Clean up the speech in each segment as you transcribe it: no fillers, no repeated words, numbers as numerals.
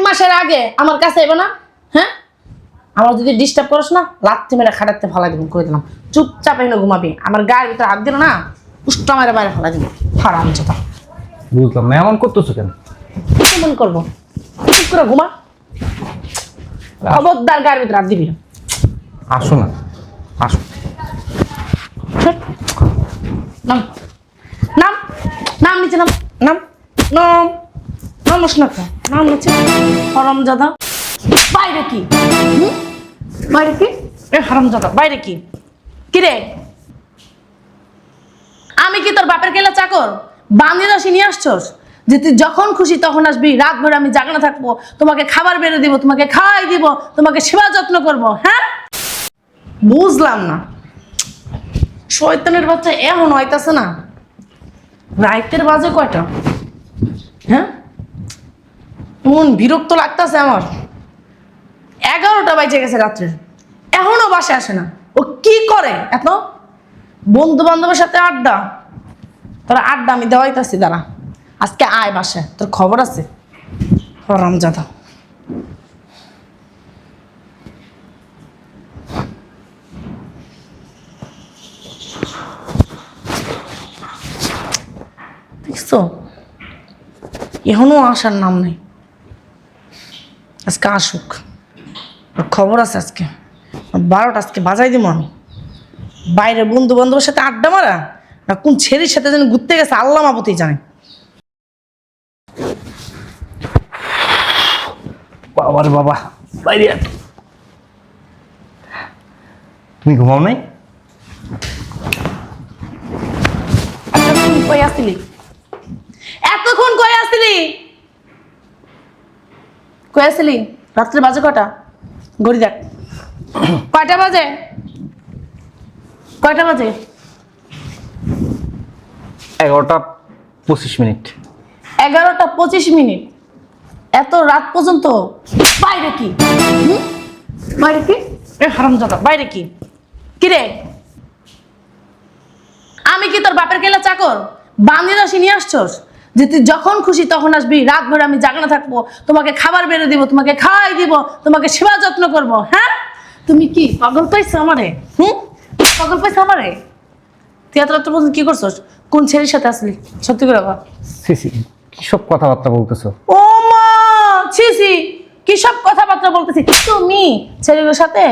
মাসের আগে আমার কাছে আইব না? হ্যাঁ, আমার যদি ডিস্টার্ব করস না লাত্তি মেরে খাটাতে ফালাই দিব, করে দিলাম। চুপচাপ এনে ঘুমাবি। আমার গায়ের ভিতরে হাত দিল না, উষ্ট মেরে বাইরে ফালাই দিব। হারামজাদা। বুঝলাম না, এমন করতেছো কেন? কেমন করবো? চুপ করে ঘুমা। খবরদার গায়ের ভিতরে হাত দিবি না। আসো না, আসো। নাম নাম নাম নিচে, নাম নাম নাম নাম না নাম নিচে। হারামজাদা। বাইরে কি? বাইরে কি? এ হারামজাদা, বাইরে কি? কি রে, আমি কি তোর বাপের কেলা চাকর? বান্দিরা নিয়ে আসছস যে তুই যখন খুশি তখন আসবি, রাত ভরে আমি জাগনা থাকবো, তোমাকে খাবার বেড়ে দিব, তোমাকে খাওয়াই দিব, তোমাকে সেবা যত্ন করব। হ্যাঁ, বুঝলাম না, শয়তানের বাচ্চা এমন হইতাছে না। রাইতের বাজে কয়টা? হ্যাঁ, এমন বিরক্ত লাগতেছে আমার। 11টা বাজে গেছে রাত্রের, এখনো বাসে আসে না। ও কি করে এত? বন্ধু বান্ধবের সাথে আড্ডা। তোরা আড্ডা আমি দেওয়াইতেছি, দাঁড়া। আজকে আয় বাসে, তোর খবর আছে। হারামজাদা। দেখছো, এখনো আসার নাম নেই। আজকে আসুক, ওর খবর আছে আজকে। 12টা আজকে বাজাই দিব আমি। বাইরে বন্ধু বান্ধবের সাথে আড্ডা মারা না কোন ছেলের সাথে যেন ঘুরতে গেছে আল্লাহ মাবুতেই জানে। বাবা রে বাবা, বাইরে আয়। তুমি ঘুমাও নাই? এতক্ষণ কই আসছিলি? এতক্ষণ কই আসছিলি? কই আসছিলি? রাত্রে বাজে কটা? ঘড়ি দেখ। কয়টা বাজে? কয়টা বাজে? 11টা 25 মিনিট। 11টা 25 মিনিট? এত রাত পর্যন্ত বাইরে কি? বাইরে কি? এ হারামজাদা, বাইরে কি? কি রে, আমি কি তোর বাপের কেলা চাকর? বান্দিরা নিয়ে আসছস যে তুই যখন খুশি তখন আসবি, রাত ভরে আমি জাগনা থাকবো, তোমাকে খাবার বেড়ে দিব, তোমাকে খাওয়াই দিব, তোমাকে সেবা যত্ন করব। হ্যাঁ, তুমি কি পাগল পাইছো আমারে? পাগল পাইছো আমারে? তুই এত রাত্র পর্যন্ত কি করছস? কোন ছেলের সাথে আসলি? সত্যি করে বল। সিসি, কি সব কথাবার্তা বলতেছো? ও মা, ছি ছি, কি সব কথাবার্তা বলতেছি? তুমি ছেলেগুলোর সাথে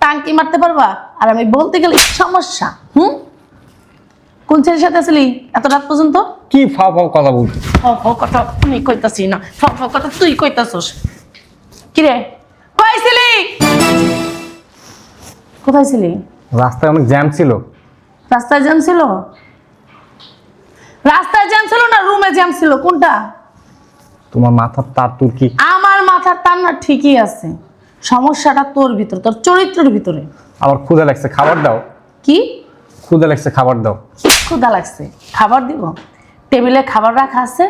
টাঙ্কি মারতে পারবা, আর আমি বলতে গেলে সমস্যা। কোন ছেলের সাথে আসলি এত রাত পর্যন্ত? কি ফাও ফাও কথা বলছো? ফাও কথা আমি কইতাছি না, ফাও কথা তুই কইতাছস। কি রে, কই ছিলি? কোথায় ছিলি? রাস্তায় অনেক জ্যাম ছিল। রাস্তায় জ্যাম ছিল? রাস্তায় জ্যাম ছিল না রুমে জ্যাম ছিল, কোনটা? তোমার মাথার তার তুর কি? আমার মাথার টান না, ঠিকই আছে। সমস্যাটা তোর ভিতর, তোর চরিত্রের ভিতরে। আবার ক্ষুধা লাগছে, খাবার দাও। কি ক্ষুধা লাগছে, খাবার দাও। ক্ষুধা লাগছে, খাবার দিব? টেবিলে খাবার রাখা আছে,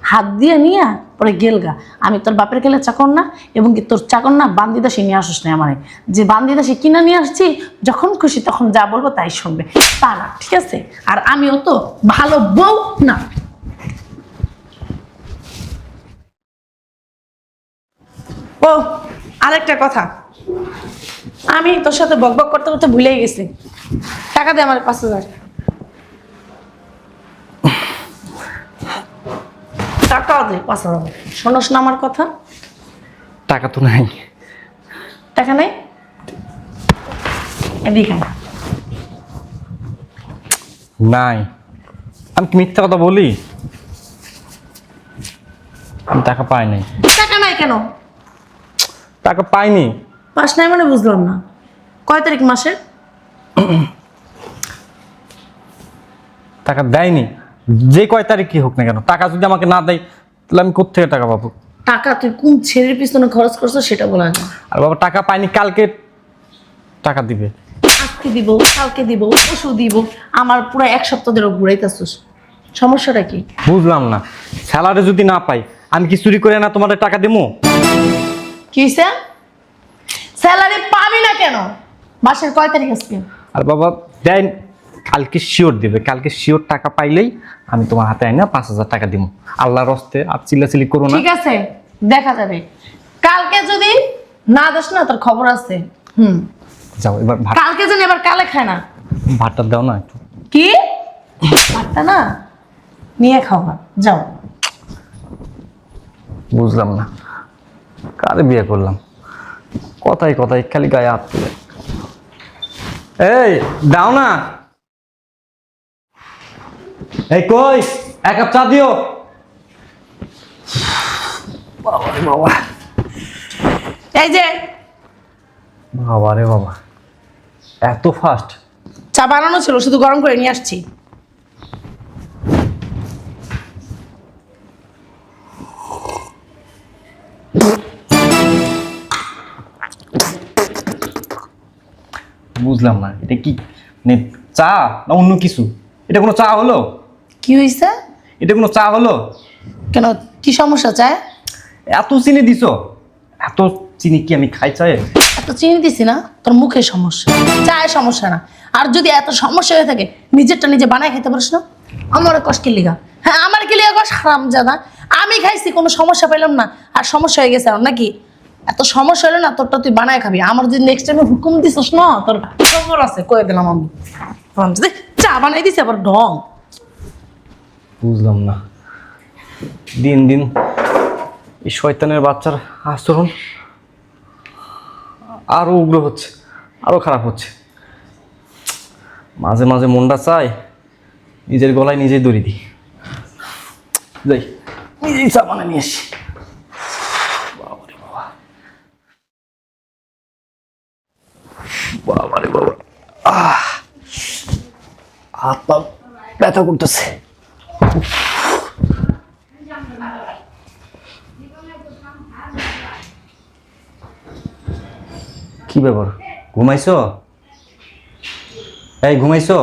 হাত দিয়ে নিয়ে পরে গেলগা। আমি তোর বাপের গেলে চাকর না, এবং কি তোর চাকর না। বান্দিদাসী নিয়ে আসিস না আমারে। যে বান্দিদাসী কিনা নিয়ে আসছি, যখন খুশি তখন যা বলবো তাই শুনবে, তা না, ঠিক আছে? আর আমিও তো ভালো বউ না। ও, আরেকটা কথা, আমি তোর সাথে বকবক করতে করতে ভুলেই গেছি। টাকা দে আমার 5,000 টাকা দে। 5,000 শোনস না আমার কথা? টাকা তো নাই। টাকা নেই? এদিকে আয়। নাই, আমি কি মিথ্যা কথা বলি? আমি টাকা পাই নাই। টাকা নাই কেন? টাকা পাইনি। পাস নাই মানে বুঝলাম না। কয় তারিখ মাসে? টাকা দেয়নি। যে কয় তারিখ কি হোক না কেন, টাকা যদি আমাকে না দেয় তাহলে আমি কোত্থেকে টাকা পাবো? টাকা তুই কোন ছেলের পিছনে খরচ করছো সেটা বলা না। আর বাবা টাকা পাইনি, কালকে টাকা দিবে। আজকে দিব, কালকে দিব, পরশু দিব, আমার পুরো 1 সপ্তাহ ধরে ঘুরাইতেছিস। সমস্যাটা কি? বুঝলাম না, স্যালারি যদি না পাই আমি কি চুরি করে না তোমাদের টাকা দেবো? কি হইছে? স্যালারি পাবি না কেন? মাসের কয় তারিখ আজকে? আর বাবা দেন, কালকে শিওর দিবে। কালকে শিওর টাকা পাইলেই আমি তোমার হাতে আইনা 5,000 টাকা দিব। আল্লাহর হস্তে আর চিল্লাচিল্লি করো না। ঠিক আছে, দেখা যাবে। কালকে যদি না দাস না, তোর খবর আছে। যাও এবার ভাত, কালকে যেন এবার কালে খায় না। ভাতটা দাও না একটু। কি ভাতটা না নিয়ে খাওয়া, যাও। বুঝলাম না কারে বিয়ে করলাম, কথাই কথাই খালি গায়ে হাত তুলে। এই দাও না, এই কই এক কাপ চা দিও। বাবা রে বাবা, এই যে বাবা রে বাবা, এত ফাস্ট? চা বানানো ছিল, শুধু গরম করে নিয়ে আসছি। বুঝলাম না এটা কি, মানে চা না অন্য কিছু? এটা কোনো চা হলো? কি হয়েছে? এটা কোনো চা হলো? কেন, কি সমস্যা চায়? এত চিনি দিছো? এত চিনি কি আমি খাই চায়ে? এত চিনি দিছি না, তোর মুখের সমস্যা, চায় সমস্যা না। আর যদি এত সমস্যা হয়ে থাকে, নিজেরটা নিজে বানায় খেতে পারিস না? আমার কষ্টের লিগা, হ্যাঁ আমার কি লিগা কষ্ট? হারামজাদা, আমি খাইছি কোনো সমস্যা পেলাম না, আর সমস্যা হয়ে গেছে আমার নাকি? এত সমস্যা হলো না, তোরটা তুই বানায় খাবি। আমার যদি নেক্সট টাইমে হুকুম দিছিস না, তোর খবর আছে, কয়ে দিলাম আমি। হারামজাদা, চা বানাই দিছে আবার ঢং। বুঝলাম না, দিন দিন এই শয়তানের বাচ্চার আচরণ আরো উগ্র হচ্ছে, আরো খারাপ হচ্ছে। মাঝে মাঝে মনটা চায় নিজের গলায় নিজেই দড়ি দিই। যাই নিজেই চা বানিয়ে নিয়ে আসি। বাবারে বাবা, বাবারে বাবা, হাত পা ব্যথা করতেছে। কি ব্যাপার, ঘুমাইছো? এই ঘুমাইছো?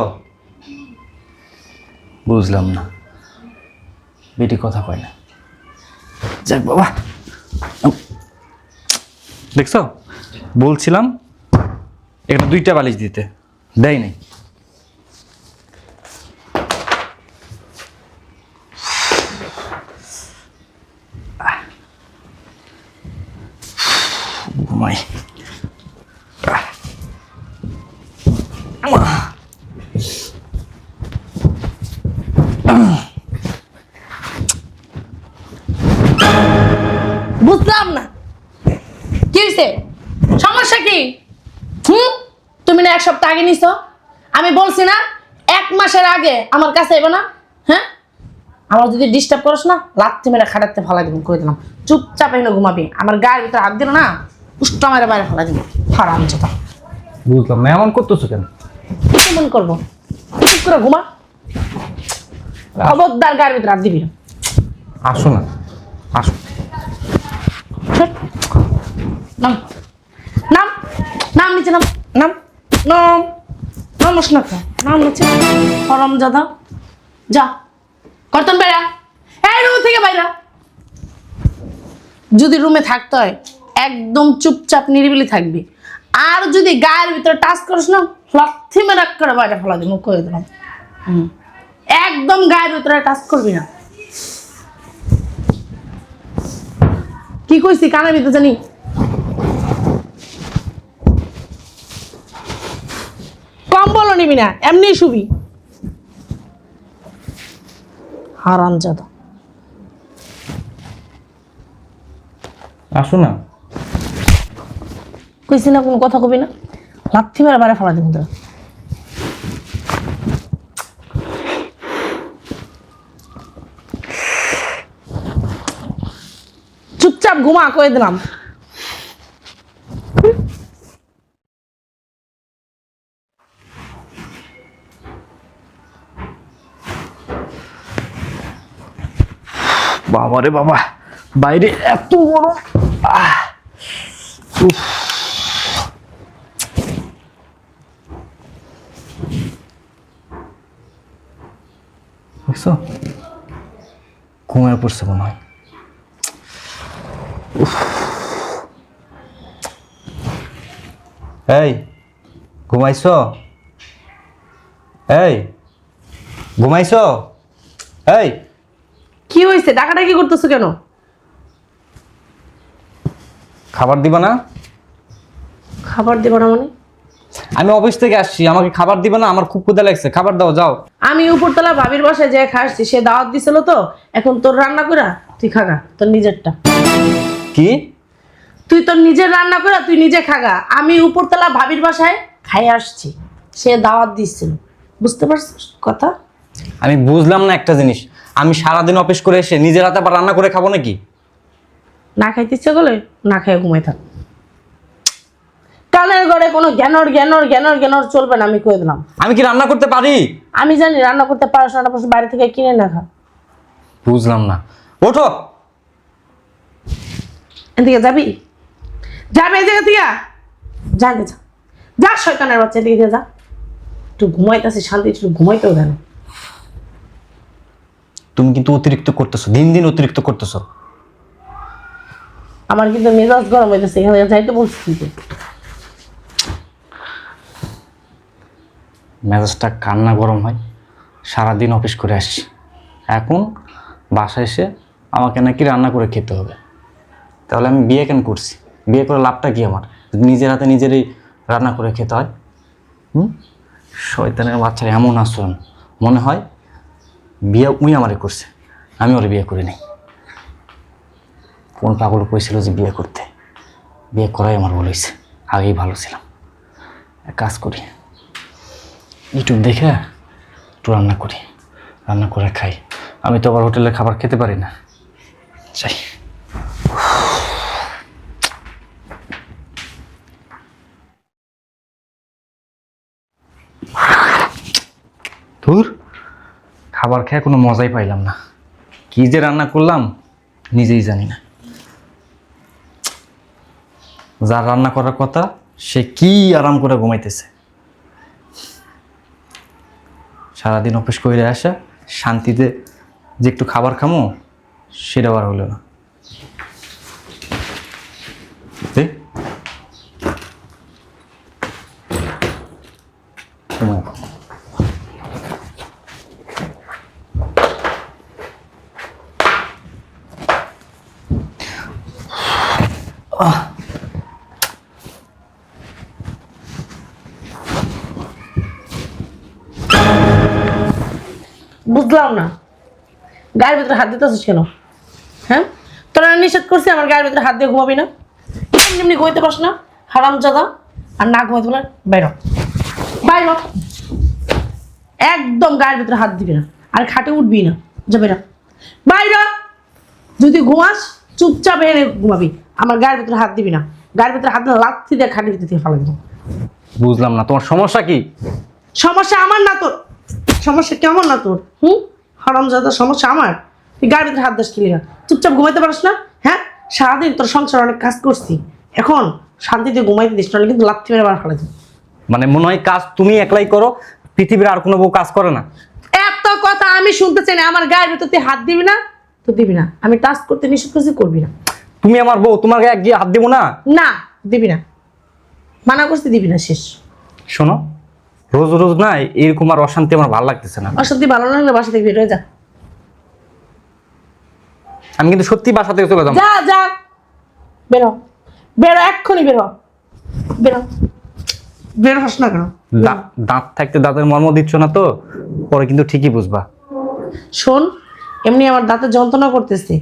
বুঝলাম না, বেটি কথা কয় না। যাক বাবা, দেখছো বলছিলাম একটা 2টা বালিশ দিতে, দেয় নাই। ঘুমাই। বুঝলাম না কি হয়েছে, সমস্যা কি? তুমি না 1 সপ্তাহ আগে নিছো, আমি বলছি না 1 মাসের আগে আমার কাছে এবে না? হ্যাঁ, আমার যদি ডিস্টার্ব করস না, লাত্তি মেরে খাটাতে ফেলা দিন করে দিলাম। চুপচাপ এনে ঘুমাবি, আমার গায়ের ভিতরে হাত দিল না, উষ্ট মেরে বাইরে ফেলা দিন। হারাম যেটা। বুঝলাম না, এমন করতেছো কেন? কেমন করবো, চুপ করে ঘুমা, খবরদার গায়ের ভিতরে হাত দিবি না। আসো না, আসো। ছোট। নাম নাম নাম নিচে, নাম নাম নাম নাম না খা, নাম নিচে। হরম জাদা, যা কর্তন বাইরা, এই রুম থেকে বাইরা। যদি রুমে থাকতে হয় একদম চুপচাপ নিরিবিলি থাকবি, আর যদি গায়ের ভিতরে টাচ করিস না, লাথি মেরে করে বাইরে ফেলা দিই, মুখ করে দিলাম। একদম গায়ের ভিতরে টাচ করবি না। কি কইছি কানের ভিতরে জানি? কম্বলও নিবি না, এমনি শুবি। হারামজাদা। আসো না। কইছি না কোনো কথা কবি না, লাথি মেরে বাইরে ফেলা দিব তোরা। চুপচাপ ঘুমা কয়ে দিলাম। বাবা রে বাবা, বাইরে এত বড়। উফ। দেখছো ঘুমায় পড়ছে মনে হয়। উফ। এই ঘুমাইছো? এই ঘুমাইছো? এই কি হয়েছে, ডাকাডাকি করতেছো কেন? খাবার দিবা না? খাবার দেবো না মানে? আমি অফিস থেকে আসছি, আমাকে খাবার দিবা না? আমার খুব ক্ষুধা লাগছে, খাবার দাও, যাও। আমি উপরতলা ভাবির বাসায় যে খাসছি, সে দাওয়াত দিছিল তো, এখন তোর রান্না করা তুই খাগা, তোর নিজেরটা। কি? তুই তোর নিজের রান্না করা তুই নিজে খাগা। আমি উপরতলা ভাবির বাসায় খাই আসছি, সে দাওয়াত দিছিল, বুঝতে পারছিস কথা? আমি বুঝলাম না একটা জিনিস, আমি সারাদিন অফিস করে এসে নিজের হাতে আবার রান্না করে খাবো নাকি? না খাইতে ইচ্ছে করলে না খাই ঘুমাই থাক। কানের ঘরে কোনো জ্ঞানর জ্ঞানর জ্ঞানর জ্ঞানর চলবে না, আমি কয়ে দিলাম। আমি কি রান্না করতে পারি? আমি জানি রান্না করতে পারো না, বাইরে থেকে কিনে না খা। বুঝলাম না। ওঠো। এদিকে যাবি? যাবে এই জায়গা থেকে? যা গে যা, যা শয়তানের বাচ্চা, এদিকে যা। একটু ঘুমাইতেছি শান্তি, একটু ঘুমাইতেও দেন। তুমি কিন্তু অতিরিক্ত করতেছো, দিন দিন অতিরিক্ত করতেছো। আমার কিন্তু মেজাজ গরম হইতেছে, এখানে যাইতে বলছি কিন্তু। মেজাজটা কান্না গরম হয়, সারাদিন অফিস করে আসছি, এখন বাসায় এসে আমাকে নাকি রান্না করে খেতে হবে। তাহলে আমি বিয়ে কেন করছি? বিয়ে করে লাভটা কি আমার? নিজের হাতে নিজেরই রান্না করে খেতে হয়। শয়তানের বাচ্চার এমন আচরণ, মনে হয় বিয়ে উই আমারে করছে, আমি ওরে বিয়ে করি নাই। কোন পাগল কইছিল যে বিয়ে করতে? বিয়ে করাই আমার ভুল হয়েছে, আগেই ভালো ছিলাম। এক কাজ করি, ইউটিউব দেখে একটু রান্না করি, রান্না করে খাই। আমি তো আবার হোটেলের খাবার খেতে পারি না। চাই ধুর, খাবার খেয়ে কোনো মজাই পাইলাম না। কি যে রান্না করলাম নিজেই জানি না। যার রান্না করার কথা সে কি আরাম করে ঘুমাইতেছে। সারাদিন অফিস করে আসা, শান্তিতে যে একটু খাবার খামো সেটাও আর হলো না। বুঝলাম না, গায়ের ভিতরে হাত দিতেছিস কেন? হ্যাঁ, তোরা নিষেধ করছি আমার গায়ের ভিতরে হাত দিয়ে ঘুমাবি না? এমনি এমনি ঘুমাইতে পারস না হারামজাদা? আর না ঘুমাইতে বলে বাইর বাইর, একদম গায়ের ভিতরে হাত দিবি না, আর খাটে উঠবি না, যা বেরা বাইরা। যদি ঘুমাস চুপচাপ এনে ঘুমাবি, আমার গায়ের ভিতরে হাত দিবি না। গায়ের ভিতরে হাত দিলে লাথি দিয়ে খাটের ভিতরে দিয়ে ফেলা দিব। বুঝলাম না, তোমার সমস্যা কি? সমস্যা আমার না তোর। সমস্যা কেমন না তোর? হারামজাদা, সমস্যা আমার। তুই গায়ের ভিতরে হাত দাস কি লিগা? চুপচাপ ঘুমাইতে পারিস না? হ্যাঁ, সারাদিন তোর সংসার অনেক কাজ করছি, এখন শান্তিতে ঘুমাইতে দিস, নাহলে কিন্তু লাথি মেরে বার ফেলে দিব। মানে মনে হয় কাজ তুমি একলাই করো, পৃথিবীর আর কোনো বউ কাজ করে না? এত কথা আমি শুনতে চাই না। আমার গায়ের ভিতর তুই হাত দিবি না তো দিবি না, আমি টাচ করতে নিষেধ করছি, করবি না। তুমি আমার বউ, তোমার গায়ে গিয়ে হাত দেবো না? না, দিবি না, মানা করছি, দিবি না, শেষ। শোনো, রোজ রোজ না এরকম আর অশান্তি আমার ভালো লাগতেছে না। অশান্তি ভালো লাগলে বাসা থেকে বের হয়ে যা। আমি কিন্তু সত্যি বাসা থেকে চলে যাবো। যা যা, বেরো বেরো, এক্ষুনি বেরো, বেরো, বের হস না কেন? দাঁত থাকতে দাঁতের মর্ম দিচ্ছ না তো, পরে কিন্তু ঠিকই বুঝবা। শোন, এমনি আমার দাঁতে যন্ত্রণা করতেছে,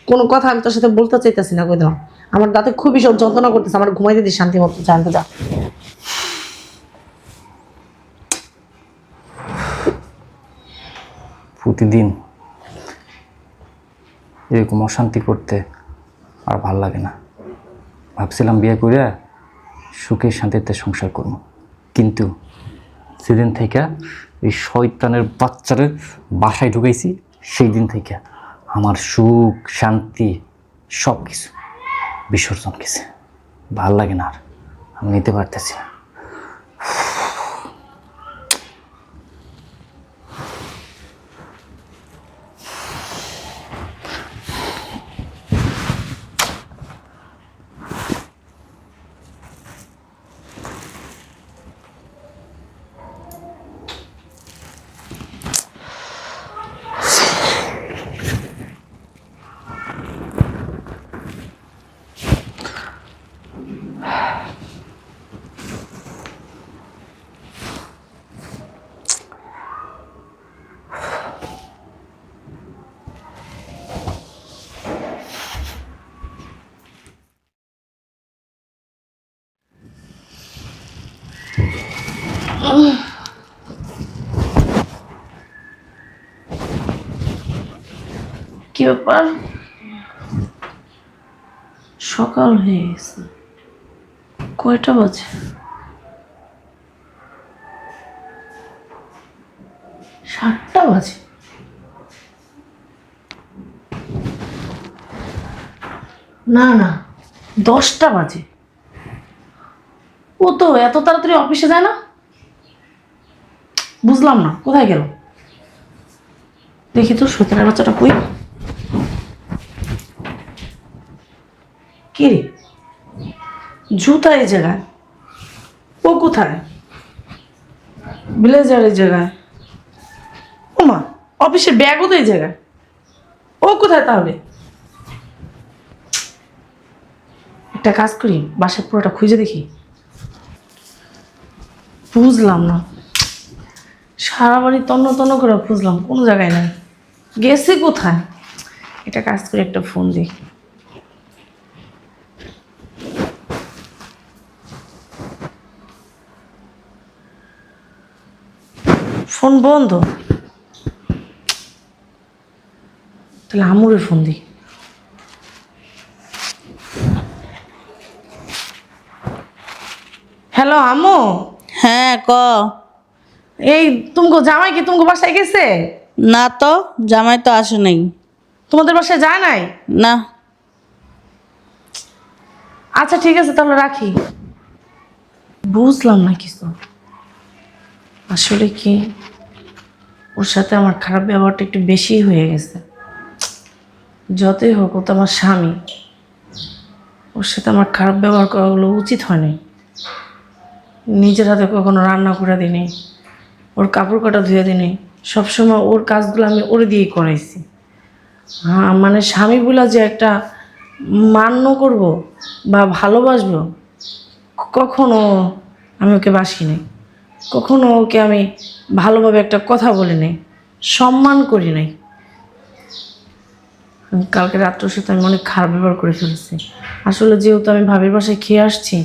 কোনো কথা আমি তোর সাথে বলতে চাইতেছি না, কই দিলাম। আমার দাঁতে খুবই সব যন্ত্রণা করতেছে, আমার ঘুমাইতে দিস শান্তি মতো, জানতে যা। প্রতিদিন এরকম অশান্তি করতে আর ভাল লাগে না। ভাবছিলাম বিয়ে করে সুখে শান্তিতে সংসার করব, কিন্তু সেদিন থেকে এই শয়তানের বাচ্চাদের বাসায় ঢুকাইছি, সেই দিন থেকে আমার সুখ শান্তি সব কিছু বিসর্জন গেছে। ভাল লাগে না আর, আমি নিতে পারতেছি না। কি ব্যাপার, সকাল হয়ে গেছে, কয়টা বাজে? 7টা বাজে। না না, 10টা বাজে। ও তো এত তাড়াতাড়ি অফিসে যায় না, বুঝলাম না কোথায় গেল। দেখি তো সতীনের বাচ্চাটা কই। কি রে, জুতা এই জায়গায়, ও কোথায়? ব্লেজার এই জায়গায়, ও মা, অফিসের ব্যাগও তো এই জায়গায়, ও কোথায় তাহলে? একটা কাজ করি, বাসার পুরোটা খুঁজে দেখি। বুঝলাম না, সারা বাড়ি তন্ন তন্ন করে খুঁজলাম, কোনো জায়গায় নাই, গেছে কোথায়? এটা কাজ করে একটা ফোন দিই। ফোন বন্ধ, তাহলে আমুরের ফোন দিই। হ্যালো আমু। হ্যাঁ ক। এই তুমগো জামাই কি তুমগো বাসায় গেছে? না তো, জামাই তো আসে নাই। তোমাদের বাসায় যায় নাই? না। আচ্ছা ঠিক আছে, তাহলে রাখি। বুঝলাম না কিছু, আসলে কি ওর সাথে আমার খারাপ ব্যবহারটা একটু বেশি হয়ে গেছে। যতই হোক ও তো আমার স্বামী, ওর সাথে আমার খারাপ ব্যবহার করাগুলো উচিত হয়নি। নিজের হাতে কখনো রান্না করে দিইনি, ওর কাপড় কাটা ধুয়ে দিইনি, সবসময় ওর কাজগুলো আমি ওরে দিয়েই করাইছি। হ্যাঁ, মানে স্বামী বলে যে একটা মান্য করব বা ভালোবাসবো, কখনো আমি ওকে বাসি নাই, কখনো ওকে আমি ভালোভাবে একটা কথা বলি নাই, সম্মান করি নাই। কালকে রাত্রের সাথে আমি অনেক খারাপ ব্যবহার করে ফেলেছি। আসলে যেহেতু আমি ভাবির বাসায় খেয়ে আসছি,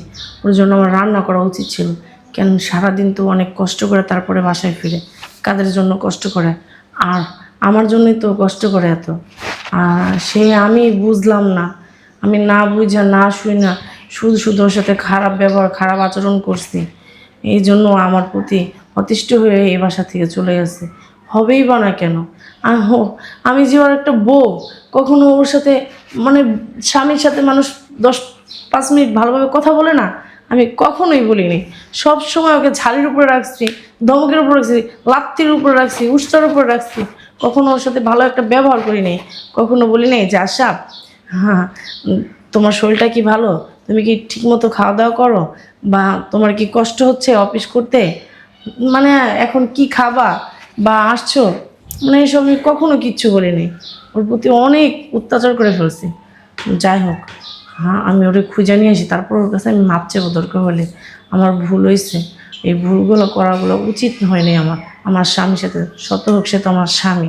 ওর জন্য আমার রান্না করা উচিত ছিল। কেন, সারাদিন তো অনেক কষ্ট করে তারপরে বাসায় ফিরে, কাদের জন্য কষ্ট করে, আর আমার জন্যই তো কষ্ট করে এত। আর সে আমি বুঝলাম না, আমি না বুঝা না শুই না শুধু শুধু ওর সাথে খারাপ ব্যবহার খারাপ আচরণ করছি। এই জন্য আমার প্রতি অতিষ্ঠ হয়ে এই বাসা থেকে চলে গেছে। হবেই বা না কেন, আমি যে ওর একটা বউ, কখনো ওর সাথে মানে স্বামীর সাথে মানুষ 10-5 মিনিট ভালোভাবে কথা বলে না, আমি কখনোই বলিনি। সব সময় ওকে ঝালির উপরে রাখছি, ধমকের উপরে রাখছি, লাত্তির উপরে রাখছি, উষ্টার উপরে রাখছি, কখনো ওর সাথে ভালো একটা ব্যবহার করি নাই। কখনো বলি নাই যে আশা, হ্যাঁ তোমার শরীরটা কি ভালো, তুমি কি ঠিকমতো খাওয়া দাওয়া করো, বা তোমার কি কষ্ট হচ্ছে অফিস করতে, মানে এখন কি খাবা বা আসছো, মানে এসব আমি কখনো কিচ্ছু বলিনি। ওর প্রতি অনেক অত্যাচার করে ফেলছি। যাই হোক, হ্যাঁ আমি ওরে খুঁজে নিয়ে আসি, তারপর ওর কাছে আমি মাপ চাইবো দরকার হলে। আমার ভুল হয়েছে, এই ভুলগুলো করাগুলো উচিত হয়নি আমার স্বামীর সাথে, শত হোক সে তো আমার স্বামী।